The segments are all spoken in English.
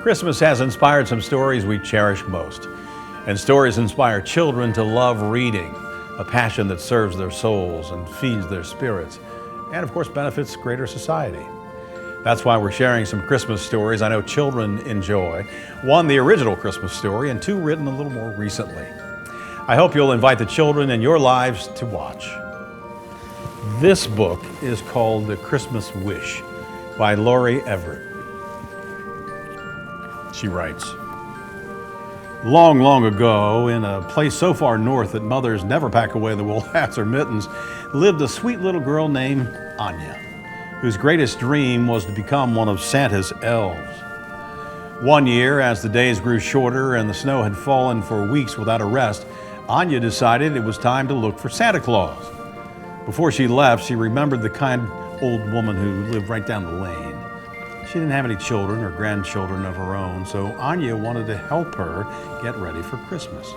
Christmas has inspired some stories we cherish most. And stories inspire children to love reading, a passion that serves their souls and feeds their spirits, and of course benefits greater society. That's why we're sharing some Christmas stories I know children enjoy. One, the original Christmas story, and two, written a little more recently. I hope you'll invite the children in your lives to watch. This book is called The Christmas Wish by Lori Evert. She writes, long, long ago, in a place so far north that mothers never pack away the wool hats or mittens, lived a sweet little girl named Anya, whose greatest dream was to become one of Santa's elves. One year, as the days grew shorter and the snow had fallen for weeks without a rest, Anya decided it was time to look for Santa Claus. Before she left, she remembered the kind old woman who lived right down the lane. She didn't have any children or grandchildren of her own, so Anya wanted to help her get ready for Christmas.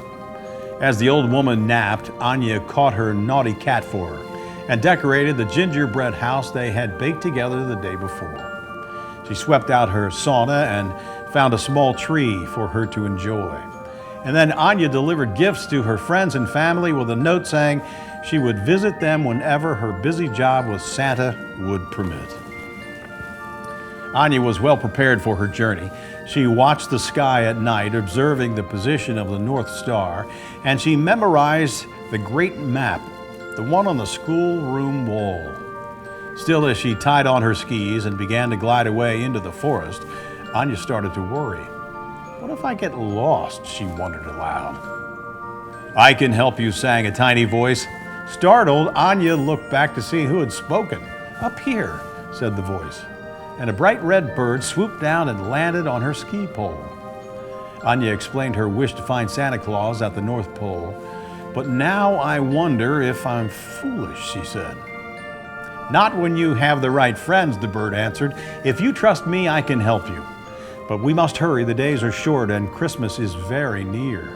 As the old woman napped, Anya caught her naughty cat for her and decorated the gingerbread house they had baked together the day before. She swept out her sauna and found a small tree for her to enjoy. And then Anya delivered gifts to her friends and family with a note saying she would visit them whenever her busy job with Santa would permit. Anya was well prepared for her journey. She watched the sky at night, observing the position of the North Star, and she memorized the great map, the one on the schoolroom wall. Still, as she tied on her skis and began to glide away into the forest, Anya started to worry. What if I get lost? She wondered aloud. I can help you, sang a tiny voice. Startled, Anya looked back to see who had spoken. Up here, said the voice, and a bright red bird swooped down and landed on her ski pole. Anya explained her wish to find Santa Claus at the North Pole. But now I wonder if I'm foolish, she said. Not when you have the right friends, the bird answered. If you trust me, I can help you. But we must hurry, the days are short and Christmas is very near.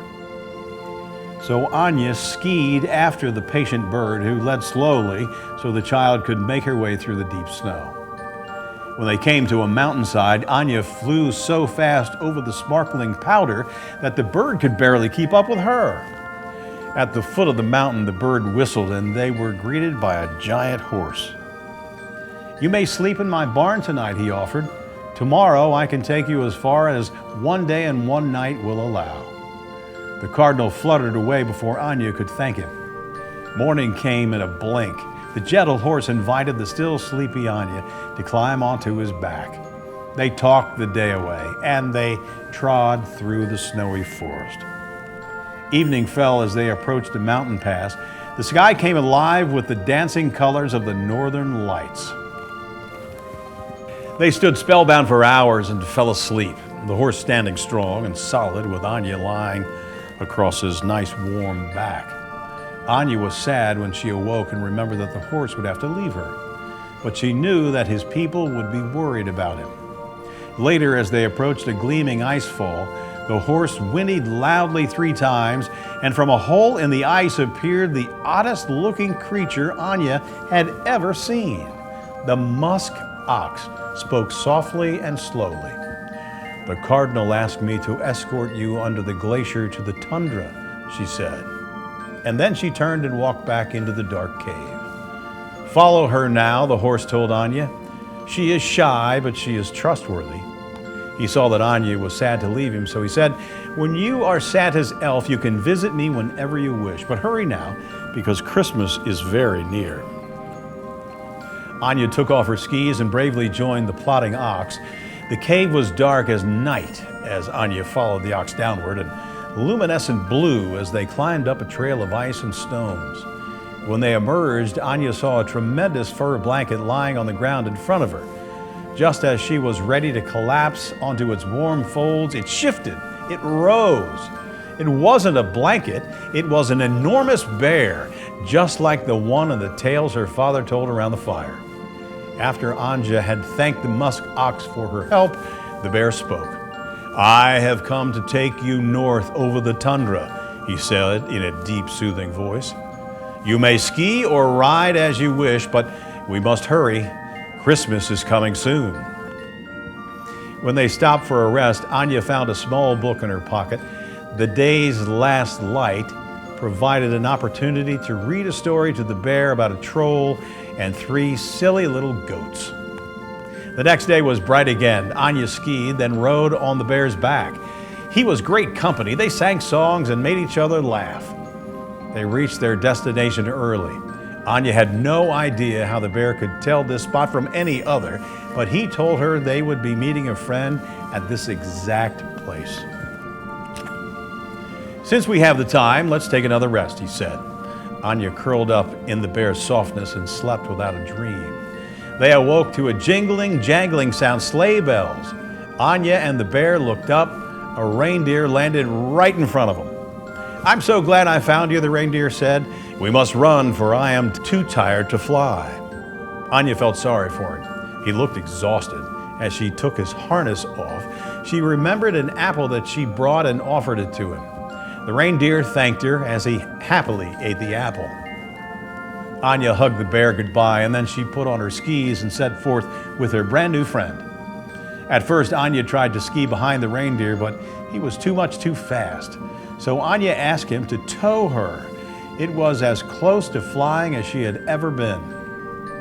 So Anya skied after the patient bird, who led slowly so the child could make her way through the deep snow. When they came to a mountainside, Anya flew so fast over the sparkling powder that the bird could barely keep up with her. At the foot of the mountain, the bird whistled, and they were greeted by a giant horse. You may sleep in my barn tonight, he offered. Tomorrow I can take you as far as 1 day and 1 night will allow. The cardinal fluttered away before Anya could thank him. Morning came in a blink. The gentle horse invited the still sleepy Anya to climb onto his back. They talked the day away, and they trod through the snowy forest. Evening fell as they approached a mountain pass. The sky came alive with the dancing colors of the northern lights. They stood spellbound for hours and fell asleep, the horse standing strong and solid with Anya lying across his nice warm back. Anya was sad when she awoke and remembered that the horse would have to leave her, but she knew that his people would be worried about him. Later, as they approached a gleaming ice fall, the horse whinnied loudly 3 times, and from a hole in the ice appeared the oddest-looking creature Anya had ever seen. The musk ox spoke softly and slowly. The cardinal asked me to escort you under the glacier to the tundra, she said. And then she turned and walked back into the dark cave. Follow her now, the horse told Anya. She is shy, but she is trustworthy. He saw that Anya was sad to leave him, so he said, when you are Santa's elf, you can visit me whenever you wish, but hurry now, because Christmas is very near. Anya took off her skis and bravely joined the plodding ox. The cave was dark as night as Anya followed the ox downward, and luminescent blue as they climbed up a trail of ice and stones. When they emerged, Anya saw a tremendous fur blanket lying on the ground in front of her. Just as she was ready to collapse onto its warm folds, it shifted, it rose. It wasn't a blanket, it was an enormous bear, just like the one in the tales her father told around the fire. After Anya had thanked the musk ox for her help, the bear spoke. I have come to take you north over the tundra, he said in a deep, soothing voice. You may ski or ride as you wish, but we must hurry. Christmas is coming soon. When they stopped for a rest, Anya found a small book in her pocket. The Day's Last Light provided an opportunity to read a story to the bear about a troll and 3 silly little goats. The next day was bright again. Anya skied, then rode on the bear's back. He was great company. They sang songs and made each other laugh. They reached their destination early. Anya had no idea how the bear could tell this spot from any other, but he told her they would be meeting a friend at this exact place. "Since we have the time, let's take another rest," he said. Anya curled up in the bear's softness and slept without a dream. They awoke to a jingling, jangling sound, sleigh bells. Anya and the bear looked up. A reindeer landed right in front of them. "I'm so glad I found you," the reindeer said. "We must run, for I am too tired to fly." Anya felt sorry for him. He looked exhausted. As she took his harness off, she remembered an apple that she brought and offered it to him. The reindeer thanked her as he happily ate the apple. Anya hugged the bear goodbye, and then she put on her skis and set forth with her brand new friend. At first, Anya tried to ski behind the reindeer, but he was too fast. So Anya asked him to tow her. It was as close to flying as she had ever been.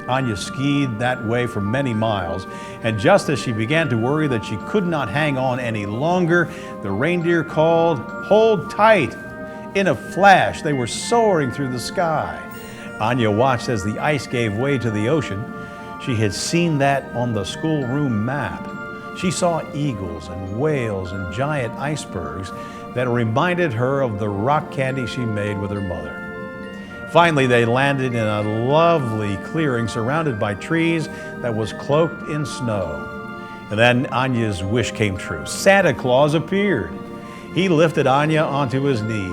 Anya skied that way for many miles, and just as she began to worry that she could not hang on any longer, the reindeer called, "Hold tight!" In a flash, they were soaring through the sky. Anya watched as the ice gave way to the ocean. She had seen that on the schoolroom map. She saw eagles and whales and giant icebergs that reminded her of the rock candy she made with her mother. Finally, they landed in a lovely clearing surrounded by trees that was cloaked in snow. And then Anya's wish came true. Santa Claus appeared. He lifted Anya onto his knee.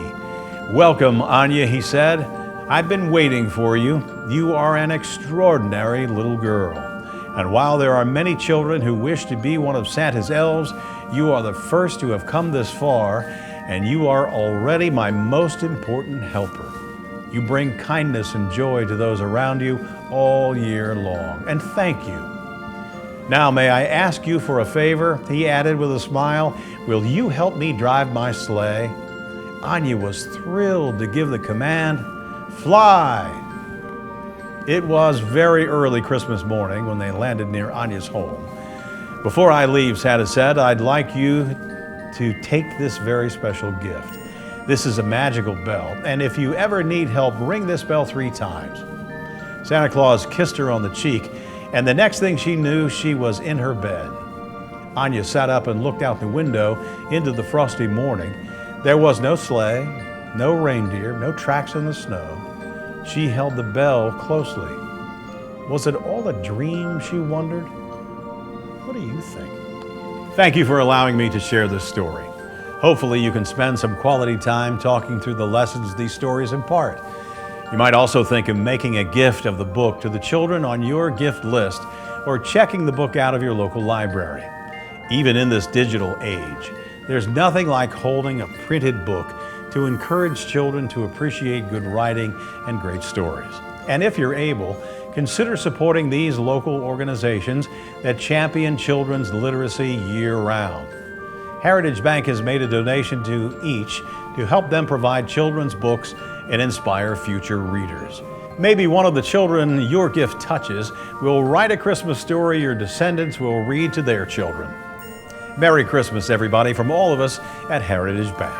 "Welcome, Anya," he said. "I've been waiting for you. You are an extraordinary little girl. And while there are many children who wish to be one of Santa's elves, you are the first to have come this far, and you are already my most important helper. You bring kindness and joy to those around you all year long, and thank you. Now, may I ask you for a favor?" he added with a smile. "Will you help me drive my sleigh?" Anya was thrilled to give the command, "Fly!" It was very early Christmas morning when they landed near Anya's home. "Before I leave," Santa said, "I'd like you to take this very special gift. This is a magical bell, and if you ever need help, ring this bell 3 times. Santa Claus kissed her on the cheek, and the next thing she knew, she was in her bed. Anya sat up and looked out the window into the frosty morning. There was no sleigh, no reindeer, no tracks in the snow. She held the bell closely. Was it all a dream, she wondered? What do you think? Thank you for allowing me to share this story. Hopefully you can spend some quality time talking through the lessons these stories impart. You might also think of making a gift of the book to the children on your gift list, or checking the book out of your local library. Even in this digital age, there's nothing like holding a printed book to encourage children to appreciate good writing and great stories. And if you're able, consider supporting these local organizations that champion children's literacy year-round. Heritage Bank has made a donation to each to help them provide children's books and inspire future readers. Maybe one of the children your gift touches will write a Christmas story your descendants will read to their children. Merry Christmas, everybody, from all of us at Heritage Bank.